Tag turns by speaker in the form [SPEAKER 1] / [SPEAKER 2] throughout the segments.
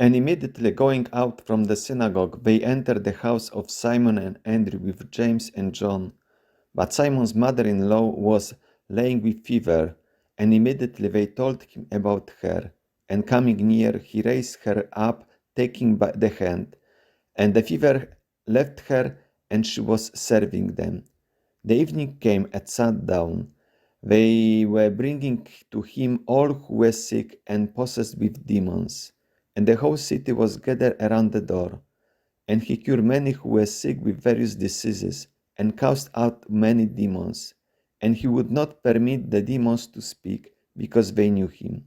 [SPEAKER 1] And immediately going out from the synagogue, they entered the house of Simon and Andrew with James and John. But Simon's mother-in-law was lying with fever, and immediately they told him about her. And coming near, he raised her up, taking by the hand. And the fever left her, and she was serving them. The evening came and sat down. They were bringing to him all who were sick and possessed with demons. And the whole city was gathered around the door. And he cured many who were sick with various diseases, and cast out many demons. And he would not permit the demons to speak, because they knew him.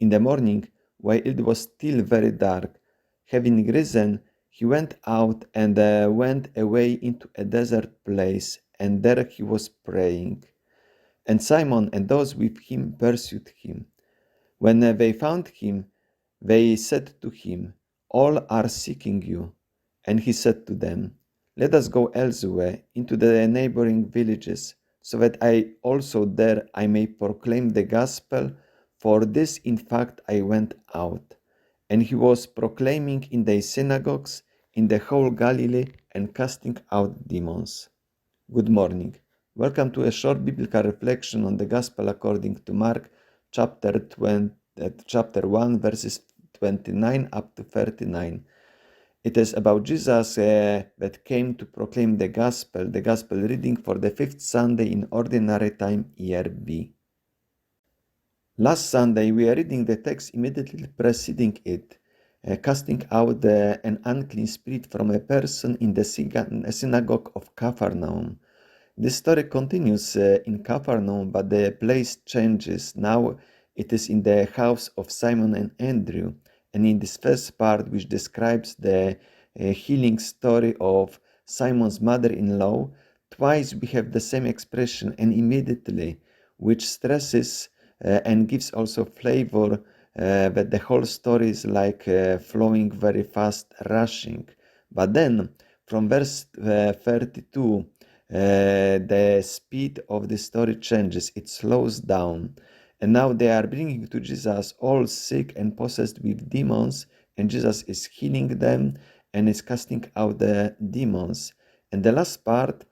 [SPEAKER 1] In the morning, while it was still very dark, having risen, he went out and went away into a desert place, and there he was praying. And Simon and those with him pursued him. When they found him, they said to him, "All are seeking you." And he said to them, "Let us go elsewhere into the neighboring villages, so that I also there I may proclaim the gospel. For this in fact I went out." And he was proclaiming in the synagogues in the whole Galilee and casting out demons. Good morning. Welcome to a short biblical reflection on the Gospel according to Mark, chapter 1, verses 29 up to 39. It is about Jesus that came to proclaim the Gospel reading for the fifth Sunday in Ordinary Time, Year B. Last Sunday, we are reading the text immediately preceding it, casting out an unclean spirit from a person in the synagogue of Capharnaum. This story continues in Capharnaum, but the place changes. Now it is in the house of Simon and Andrew. And in this first part, which describes the healing story of Simon's mother-in-law, twice we have the same expression, "and immediately," which stresses and gives also flavor that the whole story is like flowing very fast, rushing. But then, from verse 32, the speed of the story changes, it slows down. And now they are bringing to Jesus all sick and possessed with demons, and Jesus is healing them and is casting out the demons. And the last part,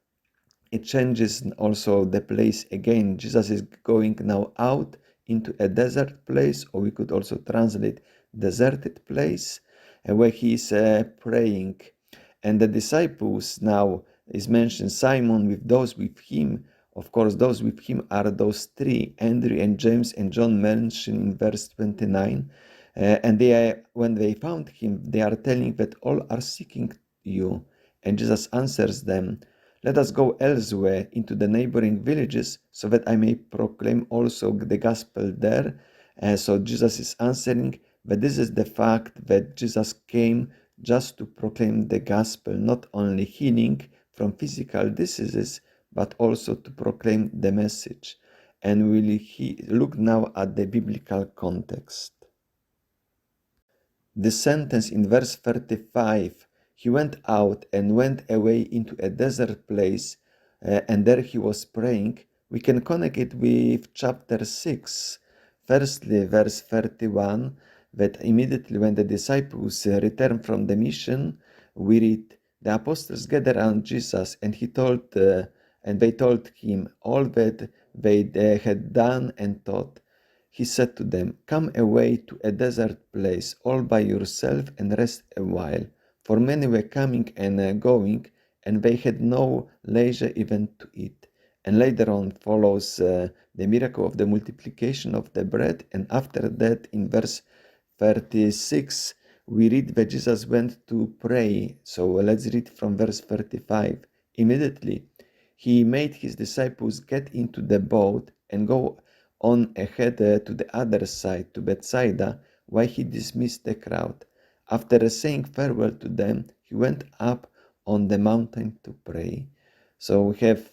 [SPEAKER 1] it changes also the place again. Jesus is going now out into a desert place, or we could also translate deserted place, where he is praying. And the disciples now is mentioned, Simon with those with him. Of course, those with him are those three, Andrew and James and John, mentioned in verse 29. And when they found him, they are telling that all are seeking you. And Jesus answers them, "Let us go elsewhere into the neighboring villages, so that I may proclaim also the gospel there." So Jesus is answering that this is the fact that Jesus came just to proclaim the gospel, not only healing from physical diseases, but also to proclaim the message. And we'll look now at the biblical context. The sentence in verse 35, "He went out and went away into a desert place, and there he was praying," we can connect it with chapter 6. Firstly, verse 31, that immediately when the disciples returned from the mission, we read, "The apostles gathered around Jesus, and they told him all that they had done and taught. He said to them, 'Come away to a desert place all by yourself and rest a while.' For many were coming and going, and they had no leisure even to eat." And later on follows the miracle of the multiplication of the bread. And after that, in verse 36, we read that Jesus went to pray. So let's read from verse 35. "Immediately he made his disciples get into the boat and go on ahead to the other side, to Bethsaida, while he dismissed the crowd. After saying farewell to them, he went up on the mountain to pray." So we have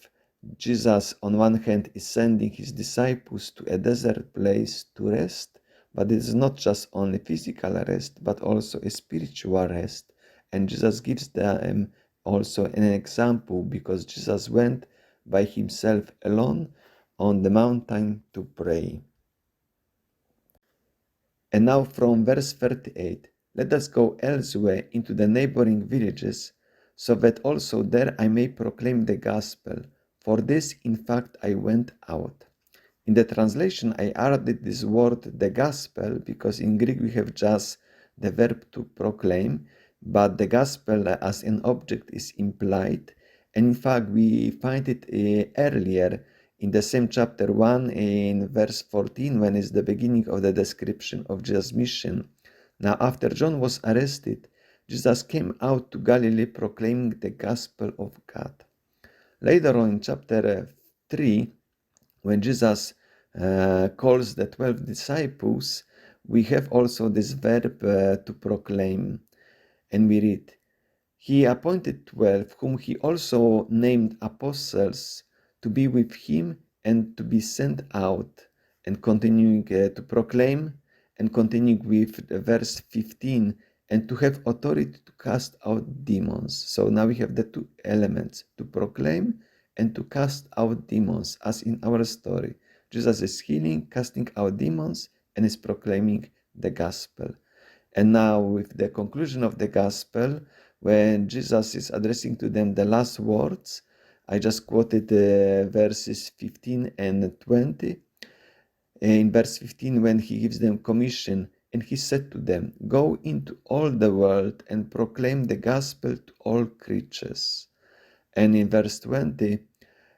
[SPEAKER 1] Jesus on one hand is sending his disciples to a desert place to rest, but it is not just only physical rest, but also a spiritual rest. And Jesus gives them also an example, because Jesus went by himself alone on the mountain to pray. And now from verse 38, Let us go elsewhere into the neighboring villages, so that also there I may proclaim the gospel. For this, in fact, I went out. In the translation, I added this word, the gospel, because in Greek we have just the verb to proclaim, but the gospel as an object is implied. And in fact, we find it earlier in the same chapter 1 in verse 14, when it's the beginning of the description of Jesus' mission. Now, after John was arrested, Jesus came out to Galilee proclaiming the gospel of God. Later on in chapter 3, when Jesus calls the 12 disciples, we have also this verb to proclaim. And we read, He appointed 12, whom he also named apostles, to be with him and to be sent out. And continuing to proclaim, and continuing with verse 15, and to have authority to cast out demons. So now we have the two elements, to proclaim and to cast out demons, as in our story. Jesus is healing, casting out demons, and is proclaiming the gospel. And now, with the conclusion of the gospel, when Jesus is addressing to them the last words, I just quoted verses 15 and 20. In verse 15, when he gives them commission, and he said to them, Go into all the world and proclaim the gospel to all creatures. And in verse 20,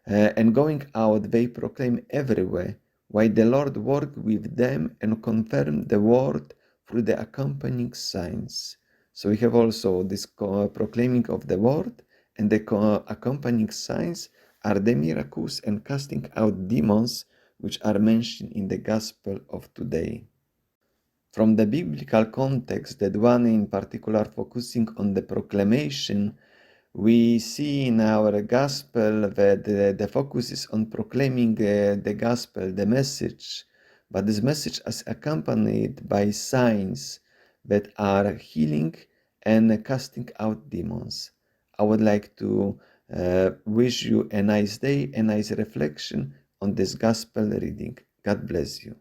[SPEAKER 1] and going out, they proclaim everywhere, while the Lord worked with them and confirmed the word through the accompanying signs. So we have also this proclaiming of the word, and the accompanying signs are the miracles and casting out demons, which are mentioned in the gospel of today. From the biblical context, that one in particular focusing on the proclamation, we see in our gospel that the focus is on proclaiming the gospel, the message, but this message is accompanied by signs that are healing and casting out demons. I would like to wish you a nice day, a nice reflection on this gospel reading. God bless you.